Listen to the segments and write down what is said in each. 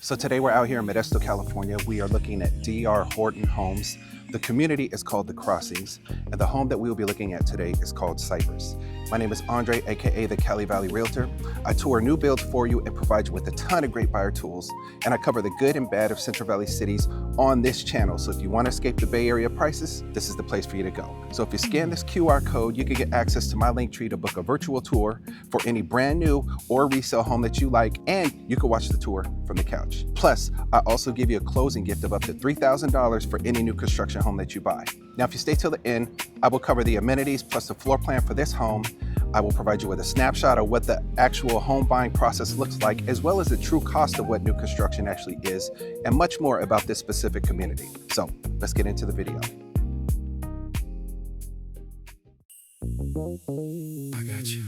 So today we're out here in Modesto, California. We are looking at DR Horton Homes. The community is called The Crossings, and the home that we will be looking at today is called Cypress. My name is Andre, aka the Cali Valley Realtor. I tour new builds for you and provide you with a ton of great buyer tools, and I cover the good and bad of Central Valley cities on this channel. So if you want to escape the Bay Area prices, this is the place for you to go. So if you scan this QR code, you can get access to my link tree to book a virtual tour for any brand new or resale home that you like, and you can watch the tour from the couch. Plus, I also give you a closing gift of up to $3,000 for any new construction home that you buy. Now, if you stay till the end, I will cover the amenities plus the floor plan for this home. I will provide you with a snapshot of what the actual home buying process looks like, as well as the true cost of what new construction actually is, and much more about this specific community. So let's get into the video. I got you.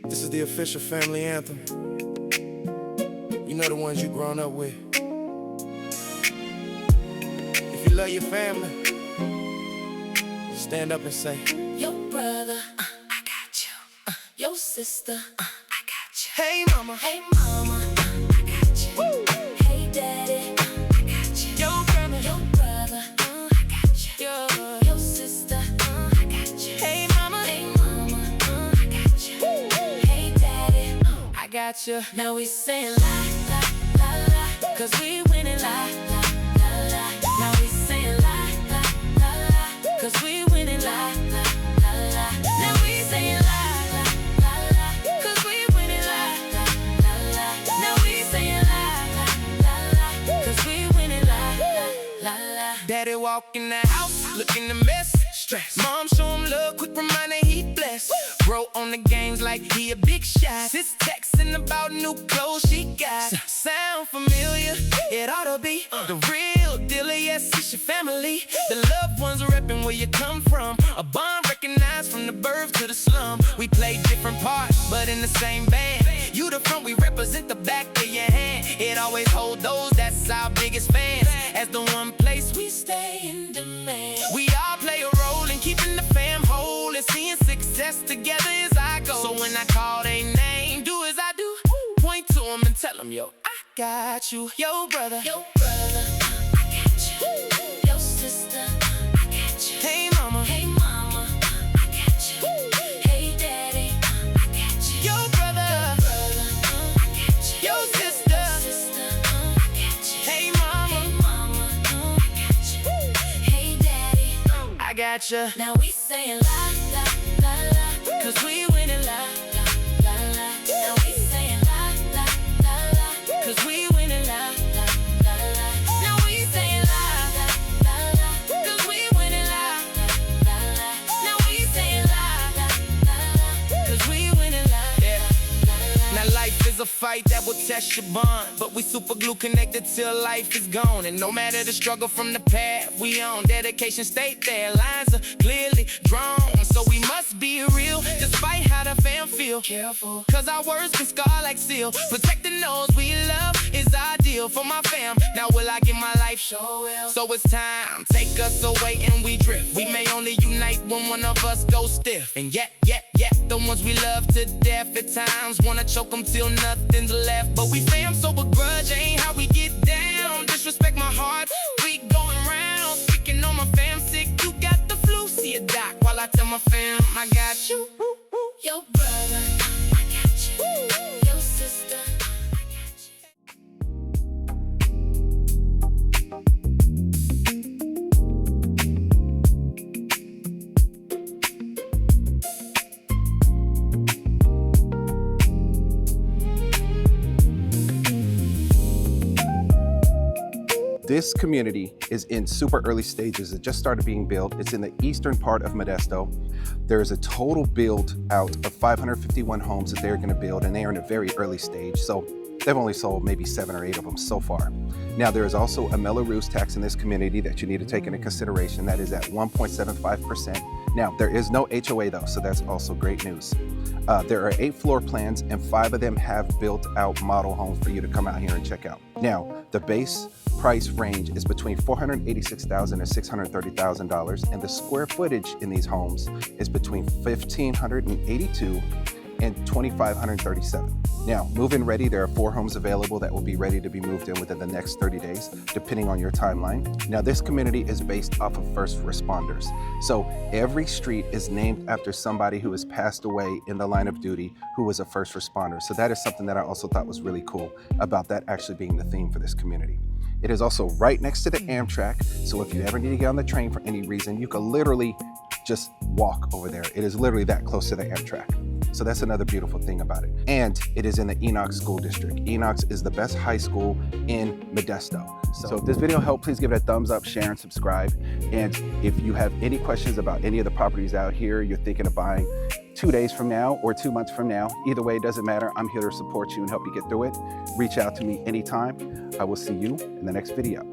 This is the official family anthem. You know the ones you grown up with. If you love your family, stand up and say, Your brother, I got you. Your sister, I got you. hey mama, Hey mama, I got you. woo. Hey daddy, I got you. Your brother, Your brother, I got you. Your sister, I got you. hey mama, Hey mama, I got you. woo. Hey daddy, I got you. now we saying la la la la, 'cause we winning la la la la. Now we saying la la la la, 'cause we winning la la la la. Now we saying la la la la, 'cause we winning la la la la. Now we saying la la la la, 'cause we winning la la la la. Daddy walk in the house, looking a mess, stress. Mom show him love, quick reminder he blessed. Bro on the games like he a big shot. Sis texting about new clothes she got. Sound familiar? It ought to be the real deal. Yes, it's your family. The loved ones repping where you come from. A bond recognized from the birth to the slum. We play different parts, but in the same band. You the front, we represent the back of your hand. It always hold those, that's our biggest fans. As the one place we stay in demand. We all play a role in keeping the fam whole, and seeing success together is our goal. So when I call their name, do as I do, point to them and tell them, yo, I got you. Yo, brother, Your brother, I got you. Your sister, I got you. hey mama, Hey mama, I got you. Hey daddy, I got you. yo, brother, Brother, I got you. yo, sister, Sister, I got you. hey mama, Hey mama, I got you. Hey daddy, I got you. now we saying la la la la, 'cause we winning la la la la. Now we saying la la la la, 'cause we winning la la la la. Now we saying la la la la, 'cause we winning la la la la. Now we saying la la la la, 'cause we winning la la la la. Now life is a fight that will test your bond, but we super glue connected till life is gone. And no matter the struggle from the path we on, dedication stay there, lines are clearly drawn. So we must be real, despite how the fam feel. Careful. 'Cause our words can scar like steel. Protecting those we love is ideal for my fam. Now will I give my life? Sure will. So it's time, take us away and we drift. We may only unite when one of us goes stiff. And yet, the ones we love to death at times wanna choke them till nothing's left. But we fam, so begrudge ain't how we get down. Disrespect my heart, we going round. Speaking on my fam sick, you got the flu. See a doc while I tell my fam, I got you. Your brother, I got you. Your sister, I got you. This community is in super early stages. It just started being built. It's in the eastern part of Modesto. There is a total build out of 551 homes that they're gonna build, and they are in a very early stage. So they've only sold maybe 7 or 8 of them so far. Now, there is also a Mello-Roos tax in this community that you need to take into consideration. That is at 1.75%. Now, there is no HOA though, so that's also great news. There are 8 floor plans, and 5 of them have built out model homes for you to come out here and check out. Now, the base price range is between $486,000 and $630,000, and the square footage in these homes is between 1,582 and 2,537. Now, move-in ready, there are 4 homes available that will be ready to be moved in within the next 30 days, depending on your timeline. Now, this community is based off of first responders. So every street is named after somebody who has passed away in the line of duty who was a first responder. So that is something that I also thought was really cool about that actually being the theme for this community. It is also right next to the Amtrak, so if you ever need to get on the train for any reason, you can literally just walk over there. It is literally that close to the Amtrak. So that's another beautiful thing about it. And it is in the Enoch School District. Enoch is the best high school in Modesto. So if this video helped, please give it a thumbs up, share, and subscribe. And if you have any questions about any of the properties out here you're thinking of buying 2 days from now or 2 months from now, either way, it doesn't matter. I'm here to support you and help you get through it. Reach out to me anytime. I will see you in the next video.